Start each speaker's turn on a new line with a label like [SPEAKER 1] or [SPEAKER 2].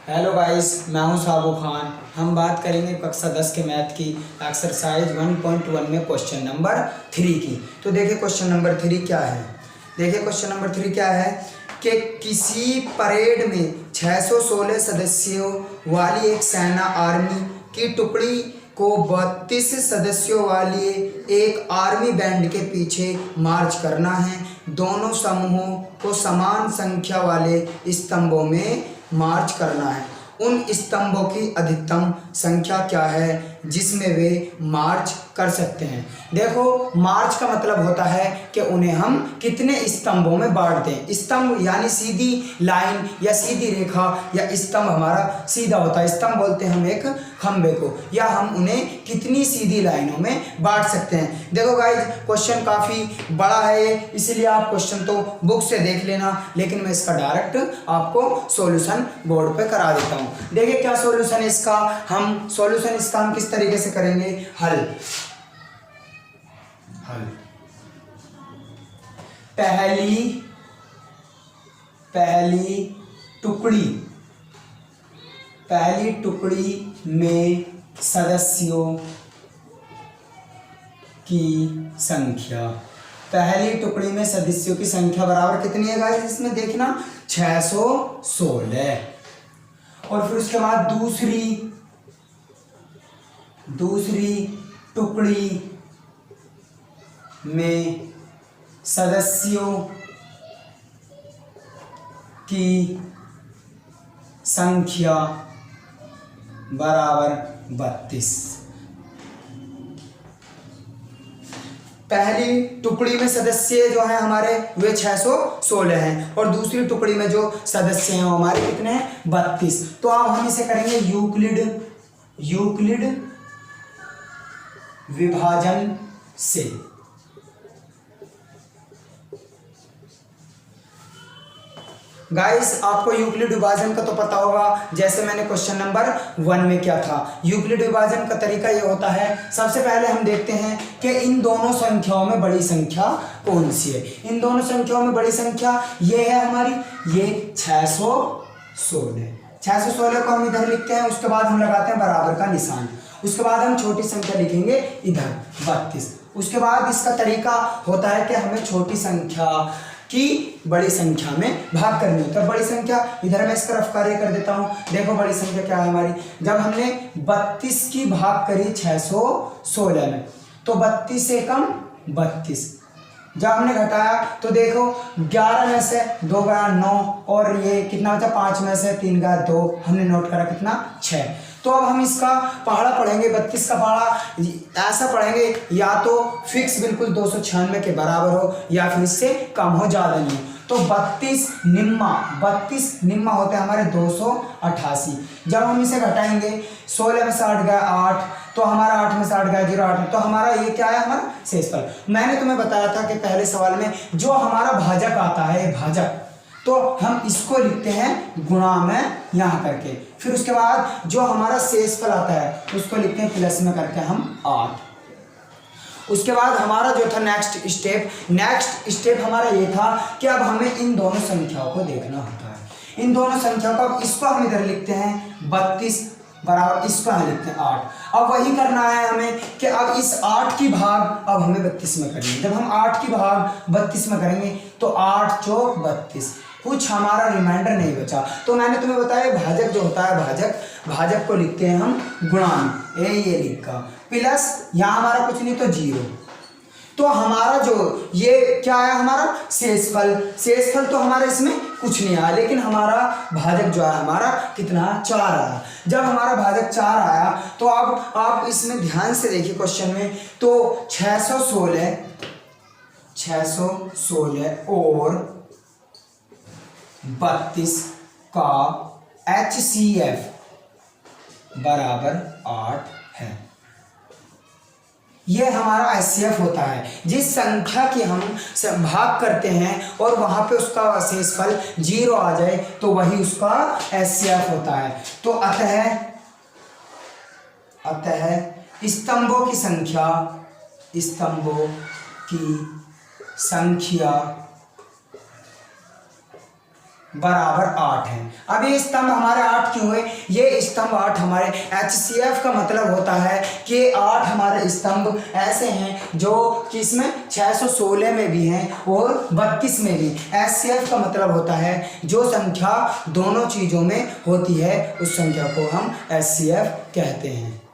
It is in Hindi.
[SPEAKER 1] हेलो गाइस, मैं हूं साबू खान। हम बात करेंगे कक्षा 10 के मैथ की एक्सरसाइज 1.1 में क्वेश्चन नंबर 3 की। तो देखिए क्वेश्चन नंबर 3 क्या है। देखिए क्वेश्चन नंबर 3 क्या है कि किसी परेड में 616 सदस्यों वाली एक सेना आर्मी की टुकड़ी को 32 सदस्यों वाली एक आर्मी बैंड के पीछे मार्च करना है। दोनों समूहों को समान संख्या वाले स्तंभों में मार्च करना है। उन स्तंभों की अधिकतम संख्या क्या है जिसमें वे मार्च कर सकते हैं। देखो, मार्च का मतलब होता है कि उन्हें हम कितने स्तंभों में बांट दें। स्तंभ यानी सीधी लाइन या सीधी रेखा, या स्तंभ हमारा सीधा होता है। स्तंभ बोलते हैं हम एक खंबे को, या हम उन्हें कितनी सीधी लाइनों में बांट सकते हैं। देखो गाइज, क्वेश्चन काफ़ी बड़ा है, इसलिए आप क्वेश्चन तो बुक से देख लेना, लेकिन मैं इसका डायरेक्ट आपको सॉल्यूशन बोर्ड पे करा देता हूँ। देखिए क्या सॉल्यूशन इसका, हम सॉल्यूशन इसका हम किस तरीके से करेंगे। हल पहली टुकड़ी में सदस्यों की संख्या, पहली टुकड़ी में सदस्यों की संख्या बराबर कितनी है गाइस, इसमें देखना 616। और फिर उसके बाद दूसरी टुकड़ी में सदस्यों की संख्या बराबर 32। पहली टुकड़ी में सदस्य जो हैं हमारे वे 616 हैं, और दूसरी टुकड़ी में जो सदस्य हैं वो हमारे कितने हैं, 32। तो अब हम इसे करेंगे यूक्लिड विभाजन से। गाइस, आपको यूक्लिड विभाजन का तो पता होगा, जैसे मैंने क्वेश्चन नंबर 1 में क्या था। यूक्लिड विभाजन का तरीका ये होता है, सबसे पहले हम देखते हैं कि इन दोनों संख्याओं में बड़ी संख्या कौन सी है। इन दोनों संख्याओं में बड़ी संख्या ये है हमारी, ये 616 को हम इधर लिखते हैं। उसके बाद हम लगाते हैं बराबर का निशान। उसके बाद हम छोटी संख्या लिखेंगे इधर 32। उसके बाद इसका तरीका होता है कि हमें छोटी संख्या की बड़ी संख्या में भाग करनी होता है। बड़ी संख्या इधर मैं इस तरफ कार्य कर देता हूं। देखो बड़ी संख्या क्या है हमारी, जब हमने 32 की भाग करी 616 में, तो 32 से कम 32। जब हमने घटाया तो देखो 11 में से 2 गया 9, और ये कितना बचा, 5 में से 3 गया 2, हमने नोट करा कितना 6। तो अब हम इसका पहाड़ा पढ़ेंगे, 32 का पहाड़ा ऐसा पढ़ेंगे, या तो फिक्स बिल्कुल 296 के बराबर हो, या फिर इससे कम हो, ज़्यादा नहीं हो। तो 32 निम्मा होते हैं हमारे 288। जब हम इसे घटाएंगे, 16 में से 8 गया 8, तो हमारा 8 में से 8 गया 0, 8, तो हमारा ये क्या है, हमारा शेषफल। मैंने तुम्हें बताया था कि पहले सवाल में जो हमारा भाजक आता है, भाजक, तो हम इसको लिखते हैं गुणा में यहाँ करके। फिर उसके बाद जो हमारा शेषफल आता है उसको लिखते हैं प्लस में करके हम 8। उसके बाद हमारा जो था नेक्स्ट स्टेप हमारा ये था कि अब हमें इन दोनों संख्याओं को देखना होता है। इन दोनों संख्याओं को, अब इसको हम इधर लिखते हैं 32 बराबर, इसको हम लिखते हैं 8। अब वही करना है हमें कि अब इस 8 की भाग अब हमें 32 में करनी है। जब हम 8 की भाग 32 में करेंगे तो 8 चौक 32, कुछ हमारा रिमाइंडर नहीं बचा। तो मैंने तुम्हें बताया भाजक जो होता है, भाजक को लिखते हैं हम गुणा में, ये लिखा, प्लस यहाँ हमारा कुछ नहीं तो 0। तो हमारा जो ये क्या है, हमारा शेषफल तो हमारा इसमें कुछ नहीं आया, लेकिन हमारा भाजक जो है हमारा कितना, 4 आया। जब हमारा भाजक 4 आया तो अब आप इसमें ध्यान से देखिए क्वेश्चन में, तो 616 और 32 का HCF बराबर 8 है। ये हमारा HCF होता है, जिस संख्या की हम भाग करते हैं और वहां पे उसका शेषफल 0 आ जाए तो वही उसका HCF होता है। तो अतः स्तंभों की संख्या बराबर 8 है। अब ये स्तंभ हमारे 8 क्यों हुए? ये स्तंभ 8 हमारे HCF का मतलब होता है कि 8 हमारे स्तंभ ऐसे हैं जो कि इसमें 616 में भी हैं और 32 में भी। HCF का मतलब होता है जो संख्या दोनों चीज़ों में होती है उस संख्या को हम HCF कहते हैं।